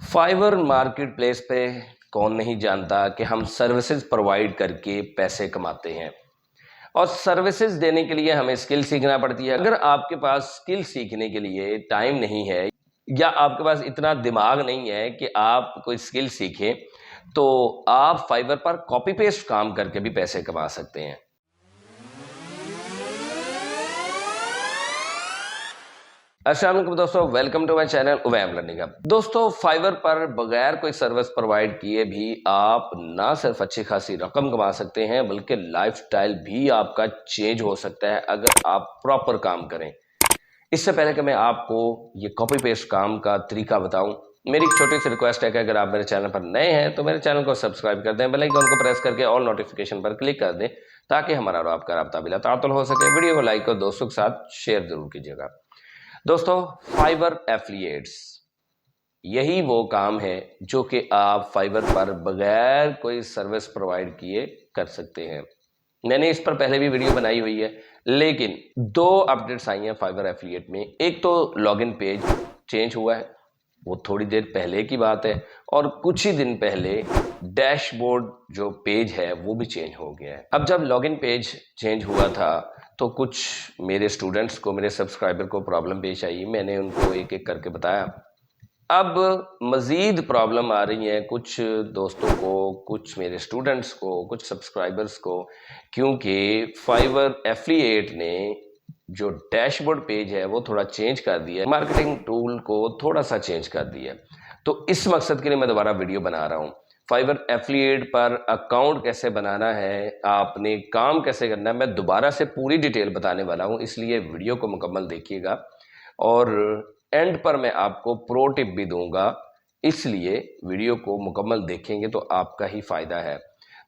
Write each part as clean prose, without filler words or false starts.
Fibre market place पे कौन नहीं जानता कि हम सर्विसेज प्रोवाइड करके पैसे कमाते हैं। और सर्विसेज देने के लिए हमें स्किल सीखना पड़ती है। अगर आपके पास स्किल सीखने के लिए टाइम नहीं है या आपके पास इतना दिमाग नहीं है कि आप कोई स्किल सीखें, तो आप फाइवर पर कॉपी पेस्ट काम करके भी पैसे कमा सकते हैं। अस्सलाम वालेकुम दोस्तों, welcome to my channel Uwaim learning hub. दोस्तों, फाइवर पर बगैर कोई सर्विस प्रोवाइड किए भी आप ना सिर्फ अच्छी खासी रकम कमा सकते हैं बल्कि लाइफस्टाइल भी आपका चेंज हो सकता है अगर आप प्रॉपर काम करें। इससे पहले कि मैं आपको ये कॉपी पेस्ट काम का तरीका बताऊं, मेरी एक छोटी सी रिक्वेस्ट है कि अगर आप मेरे चैनल पर नए हैं तो मेरे चैनल को सब्सक्राइब कर दें, बेल आइकन को प्रेस करके ऑल नोटिफिकेशन पर क्लिक कर दें ताकि हमारा और आपका राब्ता बिला तातुल हो सके। वीडियो को लाइक और दोस्तों के साथ शेयर जरूर कीजिएगा। दोस्तों, फाइवर एफिलिएट्स यही वो काम है जो कि आप फाइवर पर बगैर कोई सर्विस प्रोवाइड किए कर सकते हैं। मैंने इस पर पहले भी वीडियो बनाई हुई है, लेकिन दो अपडेट्स आई हैं फाइवर एफिलिएट में। एक तो लॉगिन पेज चेंज हुआ है, वो थोड़ी देर पहले की बात है, और कुछ ही दिन पहले डैशबोर्ड जो पेज है वो भी चेंज हो गया है। अब जब लॉगिन पेज चेंज हुआ था तो कुछ मेरे स्टूडेंट्स को, मेरे सब्सक्राइबर को प्रॉब्लम पेश आई। मैंने उनको एक एक करके बताया। अब मज़ीद प्रॉब्लम आ रही है कुछ दोस्तों को, कुछ मेरे स्टूडेंट्स को, कुछ सब्सक्राइबर्स को, क्योंकि फाइवर एफिलिएट ने जो डैशबोर्ड पेज है वो थोड़ा चेंज कर दिया है, मार्केटिंग टूल को थोड़ा सा चेंज कर दिया है। तो इस मकसद के लिए मैं दोबारा वीडियो बना रहा हूँ। फाइवर एफिलिएट पर अकाउंट कैसे बनाना है, आपने काम कैसे करना है, मैं दोबारा से पूरी डिटेल बताने वाला हूँ, इसलिए वीडियो को मुकम्मल देखिएगा। और एंड पर मैं आपको प्रो टिप भी दूंगा, इसलिए वीडियो को मुकम्मल देखेंगे तो आपका ही फ़ायदा है।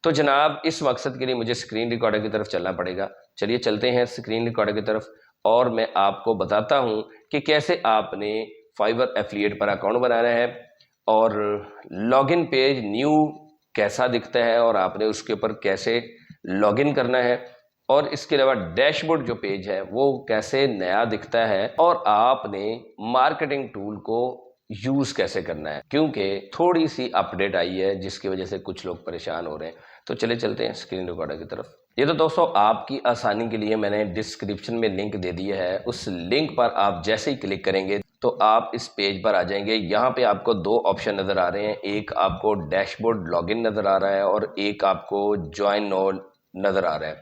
तो जनाब, इस मकसद के लिए मुझे स्क्रीन रिकॉर्डर की तरफ चलना पड़ेगा। चलिए चलते हैं स्क्रीन रिकॉर्डर की तरफ और मैं आपको बताता हूँ कि कैसे आपने फाइवर एफिलिएट पर अकाउंट बनाना है और लॉगिन पेज न्यू कैसा दिखता है और आपने उसके ऊपर कैसे लॉगिन करना है, और इसके अलावा डैशबोर्ड जो पेज है वो कैसे नया दिखता है, और आपने मार्केटिंग टूल को यूज़ कैसे करना है, क्योंकि थोड़ी सी अपडेट आई है जिसकी वजह से कुछ लोग परेशान हो रहे हैं। तो चले चलते हैं स्क्रीन रिकॉर्डर की तरफ। ये तो दोस्तों आपकी आसानी के लिए मैंने डिस्क्रिप्शन में लिंक दे दिया है। उस लिंक पर आप जैसे ही क्लिक करेंगे तो आप इस पेज पर आ जाएंगे। यहाँ पे आपको दो ऑप्शन नज़र आ रहे हैं, एक आपको डैशबोर्ड लॉगिन नज़र आ रहा है और एक आपको ज्वाइन नो नज़र आ रहा है।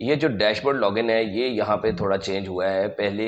ये जो डैशबोर्ड लॉगिन है ये यहाँ पे थोड़ा चेंज हुआ है। पहले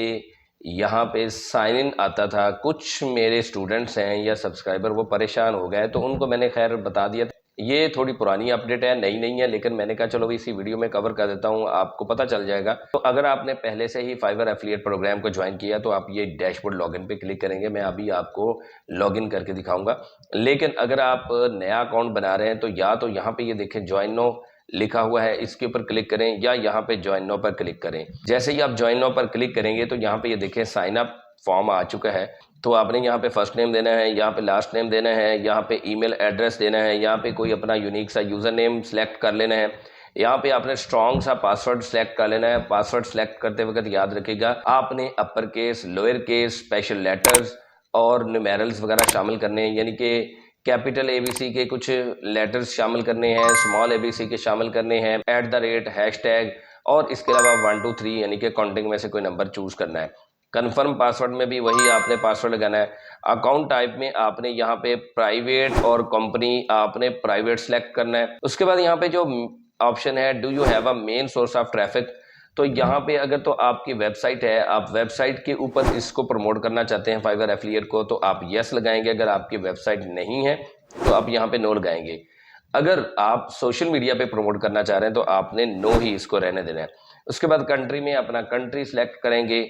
यहाँ पे साइन इन आता था, कुछ मेरे स्टूडेंट्स हैं या सब्सक्राइबर वो परेशान हो गए तो उनको मैंने खैर बता दिया। ये थोड़ी पुरानी अपडेट है, नई नहीं है, लेकिन मैंने कहा चलो इसी वीडियो में कवर कर देता हूँ, आपको पता चल जाएगा। तो अगर आपने पहले से ही फाइवर एफिलिएट प्रोग्राम को ज्वाइन किया तो आप ये डैशबोर्ड लॉगिन पे क्लिक करेंगे। मैं अभी आपको लॉगिन करके दिखाऊंगा। लेकिन अगर आप नया अकाउंट बना रहे हैं तो या तो यहाँ पे ये देखें ज्वाइन नो लिखा हुआ है, इसके ऊपर क्लिक करें, या यहाँ पे ज्वाइन नो पर क्लिक करें। जैसे ही आप ज्वाइन नो पर क्लिक करेंगे तो यहाँ पे ये देखें साइन अप फॉर्म आ चुका है। तो आपने यहाँ पे फर्स्ट नेम देना है, यहाँ पे लास्ट नेम देना है, यहाँ पे ईमेल एड्रेस देना है, यहाँ पे कोई अपना यूनिक सा यूज़र नेम सेलेक्ट कर लेना है, यहाँ पे आपने स्ट्रॉन्ग सा पासवर्ड सेलेक्ट कर लेना है। पासवर्ड सेलेक्ट करते वक्त याद रखिएगा आपने upper case, lower case, special letters और न्यूमेरल्स वगैरह शामिल करने हैं, यानी कि कैपिटल एबीसी के कुछ लेटर्स शामिल करने हैं, स्मॉल एबीसी के शामिल करने हैं, @ हैशटैग, और इसके अलावा 1 2 3 यानी कि काउंटिंग में से कोई नंबर चूज करना है। कन्फर्म पासवर्ड में भी वही आपने पासवर्ड लगाना है। अकाउंट टाइप में आपने यहाँ पे प्राइवेट और कंपनी आपने प्राइवेट सेलेक्ट करना है। उसके बाद यहाँ पे जो ऑप्शन है do you have a main source of traffic, तो यहाँ पे अगर तो आपकी वेबसाइट है, आप वेबसाइट के ऊपर इसको प्रमोट करना चाहते हैं फाइवर एफिलिएट को, तो आप यस लगाएंगे। अगर आपकी वेबसाइट नहीं है तो आप यहाँ पे नो लगाएंगे। अगर आप सोशल मीडिया पे प्रमोट करना चाह रहे हैं तो आपने नो ही इसको रहने देना है। उसके बाद कंट्री में अपना कंट्री सेलेक्ट करेंगे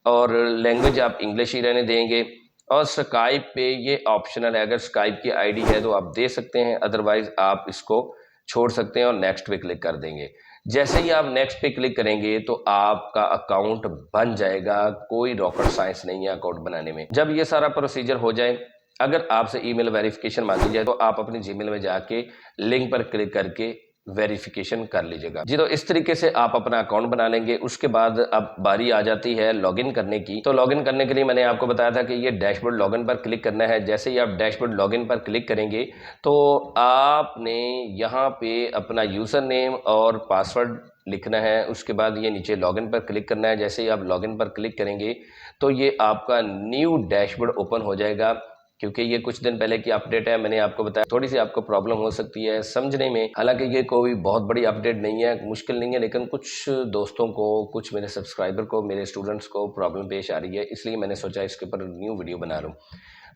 और लैंग्वेज आप इंग्लिश ही रहने देंगे। और स्काइप पे ये ऑप्शनल है, अगर स्काइप की आईडी है तो आप दे सकते हैं, अदरवाइज आप इसको छोड़ सकते हैं और नेक्स्ट पे क्लिक कर देंगे। जैसे ही आप नेक्स्ट पे क्लिक करेंगे तो आपका अकाउंट बन जाएगा। कोई रॉकेट साइंस नहीं है अकाउंट बनाने में। जब ये सारा प्रोसीजर हो जाए, अगर आपसे ईमेल वेरिफिकेशन मांगी जाए तो आप अपनी जीमेल में जाके लिंक पर क्लिक करके वेरिफिकेशन कर लीजिएगा जी। तो इस तरीके से आप अपना अकाउंट बना लेंगे। उसके बाद अब बारी आ जाती है लॉगिन करने की। तो लॉगिन करने के लिए मैंने आपको बताया था कि ये डैशबोर्ड लॉगिन पर क्लिक करना है। जैसे ही आप डैशबोर्ड लॉगिन पर क्लिक करेंगे तो आपने यहाँ पे अपना यूज़र नेम और पासवर्ड लिखना है। उसके बाद ये नीचे लॉगिन पर क्लिक करना है। जैसे ही आप लॉगिन पर क्लिक करेंगे तो ये आपका न्यू डैशबोर्ड ओपन हो जाएगा। क्योंकि ये कुछ दिन पहले की अपडेट है, मैंने आपको बताया थोड़ी सी आपको प्रॉब्लम हो सकती है समझने में। हालांकि ये कोई बहुत बड़ी अपडेट नहीं है, मुश्किल नहीं है, लेकिन कुछ दोस्तों को, कुछ मेरे सब्सक्राइबर को, मेरे स्टूडेंट्स को प्रॉब्लम पेश आ रही है, इसलिए मैंने सोचा इसके ऊपर न्यू वीडियो बना लूँ।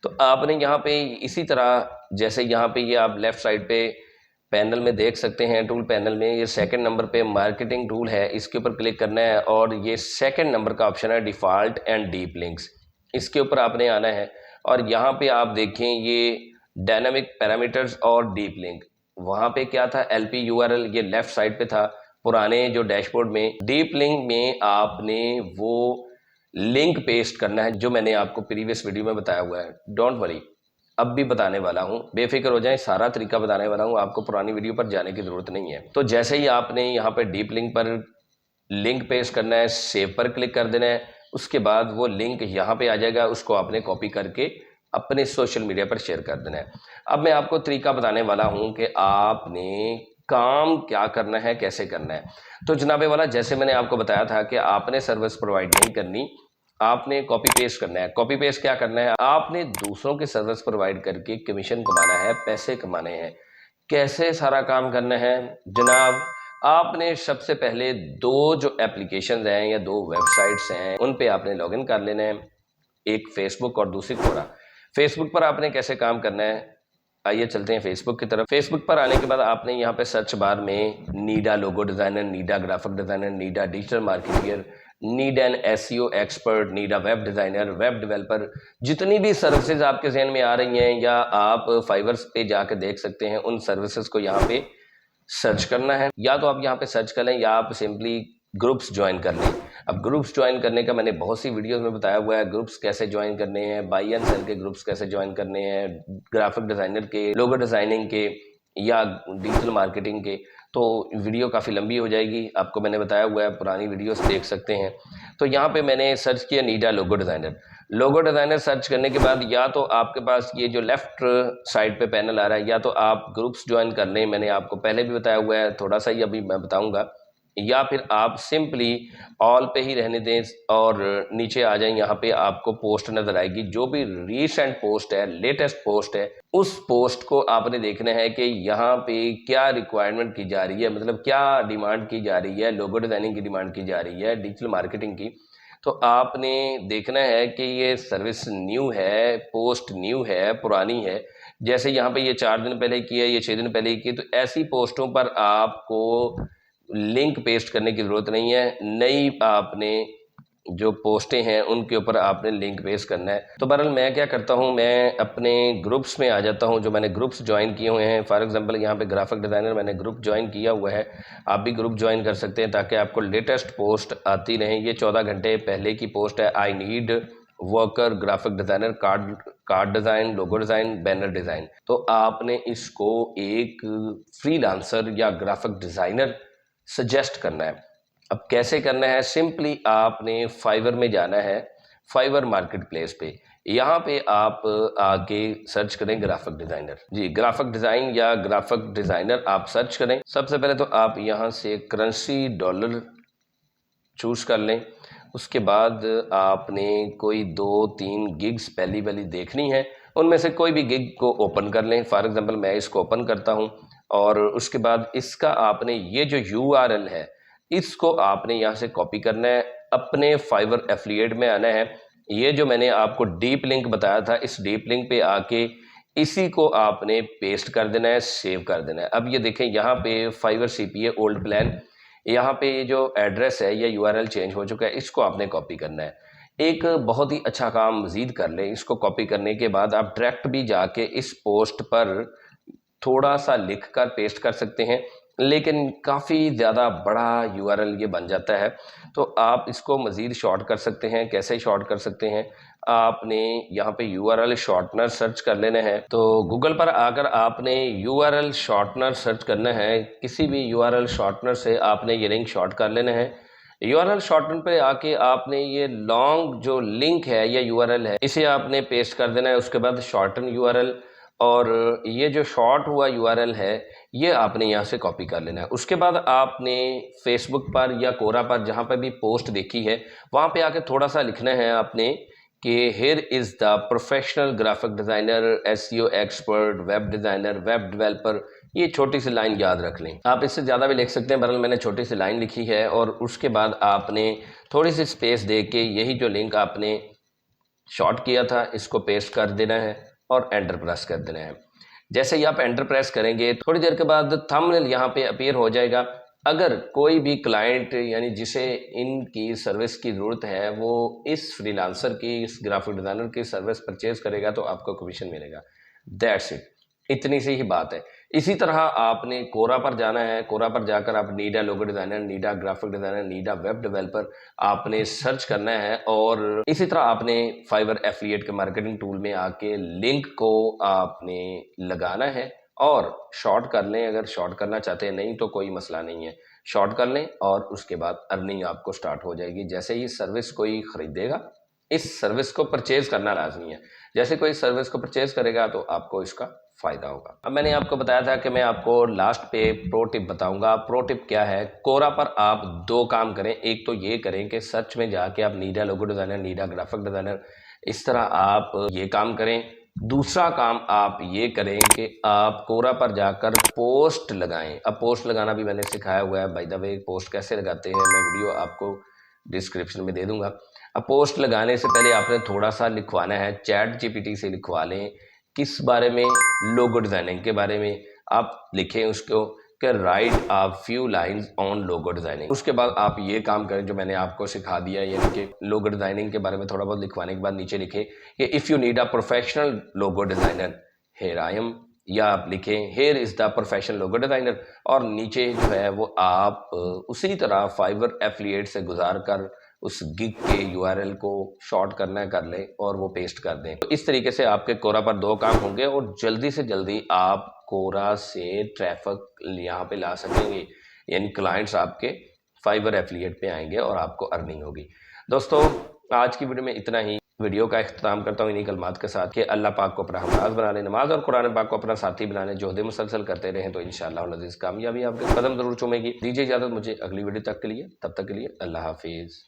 तो आपने यहाँ पे इसी तरह, जैसे यहाँ पे ये आप लेफ्ट साइड पे पैनल में देख सकते हैं, टूल पैनल में ये सेकंड नंबर पे मार्केटिंग टूल है, इसके ऊपर क्लिक करना है और ये सेकंड नंबर का ऑप्शन है डिफ़ॉल्ट एंड डीप लिंक्स, इसके ऊपर आपने आना है। और यहाँ पे आप देखें ये डायनामिक पैरामीटर्स और डीप लिंक, वहाँ पे क्या था LP URL, ये लेफ्ट साइड पे था पुराने जो डैशबोर्ड में। डीप लिंक में आपने वो लिंक पेस्ट करना है जो मैंने आपको प्रीवियस वीडियो में बताया हुआ है। डोंट वरी, अब भी बताने वाला हूं, बेफिक्र हो जाएं, सारा तरीका बताने वाला हूं, आपको पुरानी वीडियो पर जाने की जरूरत नहीं है। तो जैसे ही आपने यहाँ पे डीप लिंक पर लिंक पेस्ट करना है, सेव पर क्लिक कर देना है। उसके बाद वो लिंक यहाँ पे आ जाएगा, उसको आपने कॉपी करके अपने सोशल मीडिया पर शेयर कर देना है। अब मैं आपको तरीका बताने वाला हूँ कि आपने काम क्या करना है, कैसे करना है। तो जनाबे वाला, जैसे मैंने आपको बताया था कि आपने सर्विस प्रोवाइड नहीं करनी, आपने कॉपी पेस्ट करना है। कॉपी पेस्ट क्या करना है, आपने दूसरों की सर्विस प्रोवाइड करके कमीशन कमाना है, पैसे कमाने हैं। कैसे सारा काम करना है जनाब, आपने सबसे पहले दो जो एप्लीकेशन हैं या दो वेबसाइट्स हैं उन पे आपने लॉगिन कर लेना है, एक फेसबुक और दूसरी कोरा। फेसबुक पर आपने कैसे काम करना है, आइए चलते हैं फेसबुक की तरफ। फेसबुक पर आने के बाद आपने यहाँ पे सर्च बार में need a logo designer, need a graphic designer, need a digital marketer, need an SEO expert, need a web designer, web developer, जितनी भी सर्विसेज आपके जहन में आ रही हैं या आप फाइवर्स पे जाकर देख सकते हैं, उन सर्विसेज को यहाँ पे सर्च करना है। या तो आप यहाँ पे सर्च कर लें या आप सिंपली ग्रुप्स ज्वाइन कर लें। अब ग्रुप्स ज्वाइन करने का मैंने बहुत सी वीडियोस में बताया हुआ है, ग्रुप्स कैसे ज्वाइन करने हैं, बाई एंड सेल के ग्रुप्स कैसे ज्वाइन करने हैं, ग्राफिक डिज़ाइनर के, लोगो डिज़ाइनिंग के या डिजिटल मार्केटिंग के। तो वीडियो काफ़ी लंबी हो जाएगी, आपको मैंने बताया हुआ है, पुरानी वीडियोस देख सकते हैं। तो यहाँ पे मैंने सर्च किया नीडा लोगो डिज़ाइनर। लोगो डिज़ाइनर सर्च करने के बाद या तो आपके पास ये जो लेफ्ट साइड पे पैनल आ रहा है, या तो आप ग्रुप्स ज्वाइन कर लें, मैंने आपको पहले भी बताया हुआ है, थोड़ा सा ही अभी मैं बताऊंगा, या फिर आप सिंपली ऑल पे ही रहने दें और नीचे आ जाएं। यहाँ पे आपको पोस्ट नजर आएगी, जो भी रीसेंट पोस्ट है, लेटेस्ट पोस्ट है, उस पोस्ट को आपने देखना है कि यहाँ पे क्या रिक्वायरमेंट की जा रही है, मतलब क्या डिमांड की जा रही है। लोगो डिजाइनिंग की डिमांड की जा रही है, डिजिटल मार्केटिंग की। तो आपने देखना है कि ये सर्विस न्यू है, पोस्ट न्यू है, पुरानी है। जैसे यहाँ पे ये 4 दिन पहले की है, ये 6 दिन पहले की है, तो ऐसी पोस्टों पर आपको लिंक पेस्ट करने की ज़रूरत नहीं है। नई आपने जो पोस्टें हैं उनके ऊपर आपने लिंक पेस्ट करना है। तो बहरहाल मैं क्या करता हूँ, मैं अपने ग्रुप्स में आ जाता हूँ, जो मैंने ग्रुप्स ज्वाइन किए हुए हैं। फॉर एग्जांपल यहाँ पे ग्राफिक डिज़ाइनर मैंने ग्रुप ज्वाइन किया हुआ है, आप भी ग्रुप ज्वाइन कर सकते हैं ताकि आपको लेटेस्ट पोस्ट आती रहें। ये 14 घंटे पहले की पोस्ट है, I need worker graphic designer, card design, logo design, banner design. तो आपने इसको एक फ्रीलांसर या ग्राफिक डिज़ाइनर सजेस्ट करना है। अब कैसे करना है, सिंपली आपने फाइवर में जाना है, फाइवर मार्केट प्लेस पे। यहाँ पे आप आके सर्च करें ग्राफिक डिज़ाइनर जी, ग्राफिक डिज़ाइन या ग्राफिक डिज़ाइनर आप सर्च करें। सबसे पहले तो आप यहाँ से करेंसी डॉलर चूज़ कर लें। उसके बाद आपने कोई 2-3 गिग्स पहली वाली देखनी है, उनमें से कोई भी गिग को ओपन कर लें। फॉर एग्जांपल मैं इसको ओपन करता हूं और उसके बाद इसका आपने ये जो URL है इसको आपने यहाँ से कॉपी करना है, अपने फाइवर एफिलिएट में आना है। ये जो मैंने आपको डीप लिंक बताया था, इस डीप लिंक पे आके इसी को आपने पेस्ट कर देना है, सेव कर देना है। अब ये देखें यहाँ पे फाइवर CPA ओल्ड प्लान, यहाँ पे ये जो एड्रेस है या URL चेंज हो चुका है, इसको आपने कॉपी करना है। एक बहुत ही अच्छा काम मजीद कर लें, इसको कॉपी करने के बाद आप डायरेक्ट भी जाके इस पोस्ट पर थोड़ा सा लिख कर पेस्ट कर सकते हैं, लेकिन काफ़ी ज़्यादा बड़ा URL ये बन जाता है। तो आप इसको मज़ीद शॉर्ट कर सकते हैं। कैसे शॉर्ट कर सकते हैं, आपने यहाँ पे यूआरएल शॉर्टनर सर्च कर लेना है। तो गूगल पर आकर आपने यूआरएल शॉर्टनर सर्च करना है, किसी भी यूआरएल शॉर्टनर से आपने ये लिंक शॉर्ट कर लेना है। यूआरएल शॉर्टनर पे आके आपने ये लॉन्ग जो लिंक है या यूआरएल है इसे आपने पेस्ट कर देना है। उसके बाद शॉर्टन यूआरएल, और ये जो शॉर्ट हुआ यूआरएल है ये आपने यहाँ से कॉपी कर लेना है। उसके बाद आपने फेसबुक पर या कोरा पर जहाँ पर भी पोस्ट देखी है वहाँ पे आके थोड़ा सा लिखना है आपने कि here is the professional graphic designer, SEO expert, web designer, web developer. ये छोटी सी लाइन याद रख लें। आप इससे ज़्यादा भी लिख सकते हैं, बहरहाल मैंने छोटी सी लाइन लिखी है। और उसके बाद आपने थोड़ी सी स्पेस दे के यही जो लिंक आपने शॉर्ट किया था इसको पेस्ट कर देना है और एंटर प्रेस कर देना है। जैसे ही आप एंटर प्रेस करेंगे थोड़ी देर के बाद थंबनेल यहाँ पे अपीयर हो जाएगा। अगर कोई भी क्लाइंट यानी जिसे इनकी सर्विस की ज़रूरत है वो इस फ्रीलांसर की, इस ग्राफिक डिज़ाइनर की सर्विस परचेज करेगा तो आपको कमीशन मिलेगा। दैट्स इट, इतनी सी ही बात है। इसी तरह आपने कोरा पर जाना है। कोरा पर जाकर आप need a logo designer, need a graphic designer, need a web developer आपने सर्च करना है। और इसी तरह आपने फाइवर एफिलिएट के मार्केटिंग टूल में आके लिंक को आपने लगाना है और शॉर्ट कर लें। अगर शॉर्ट करना चाहते हैं नहीं तो कोई मसला नहीं है, शॉर्ट कर लें और उसके बाद अर्निंग आपको स्टार्ट हो जाएगी। जैसे ही सर्विस कोई ख़रीदेगा, इस सर्विस को परचेज़ करना लाजमी है। जैसे कोई सर्विस को परचेज़ करेगा तो आपको इसका फ़ायदा होगा। अब मैंने आपको बताया था कि मैं आपको लास्ट पे प्रो टिप बताऊंगा। प्रो टिप क्या है? कोरा पर आप दो काम करें। एक तो ये करें कि सर्च में जाके आप need a logo designer, need a graphic designer, इस तरह आप ये काम करें। दूसरा काम आप ये करें कि आप कोरा पर जाकर पोस्ट लगाएं। अब पोस्ट लगाना भी मैंने सिखाया हुआ है, बाय द वे। पोस्ट कैसे लगाते हैं मैं वीडियो आपको डिस्क्रिप्शन में दे दूंगा। अब पोस्ट लगाने से पहले आपने थोड़ा सा लिखवाना है, चैट जीपीटी से लिखवा लें। किस बारे में? लोगो डिज़ाइनिंग के बारे में आप लिखें उसको कि right a few lines on logo designing. उसके बाद आप ये काम करें जो मैंने आपको सिखा दिया, यानी कि लोगो डिज़ाइनिंग के बारे में थोड़ा बहुत लिखवाने के बाद नीचे लिखें कि if you need a professional logo designer here I am, या आप लिखें here is the professional logo designer. और नीचे जो है वो आप उसी तरह फाइवर एफिलिएट से गुजार कर उस गिग के यूआरएल को शॉर्ट करना है कर लें और वो पेस्ट कर दें। तो इस तरीके से आपके कोरा पर दो काम होंगे और जल्दी से जल्दी आप कोरा से ट्रैफिक यहाँ पे ला सकेंगे, यानी क्लाइंट्स आपके फाइवर एफिलिएट पे आएंगे और आपको अर्निंग होगी। दोस्तों आज की वीडियो में इतना ही। वीडियो का इख्तिताम करता हूँ इन्हीं कलमात के साथ कि अल्लाह पाक को अपना हमराज बना ले, नमाज और कुरान पाक को अपना साथी बना ले, जोहद मुसलसल करते रहें तो इंशाअल्लाह अज़ीज़ कामयाबी आपके कदम ज़रूर चूमेगी। दीजिए इजाज़त मुझे अगली वीडियो तक के लिए, तब तक के लिए अल्लाह हाफिज़।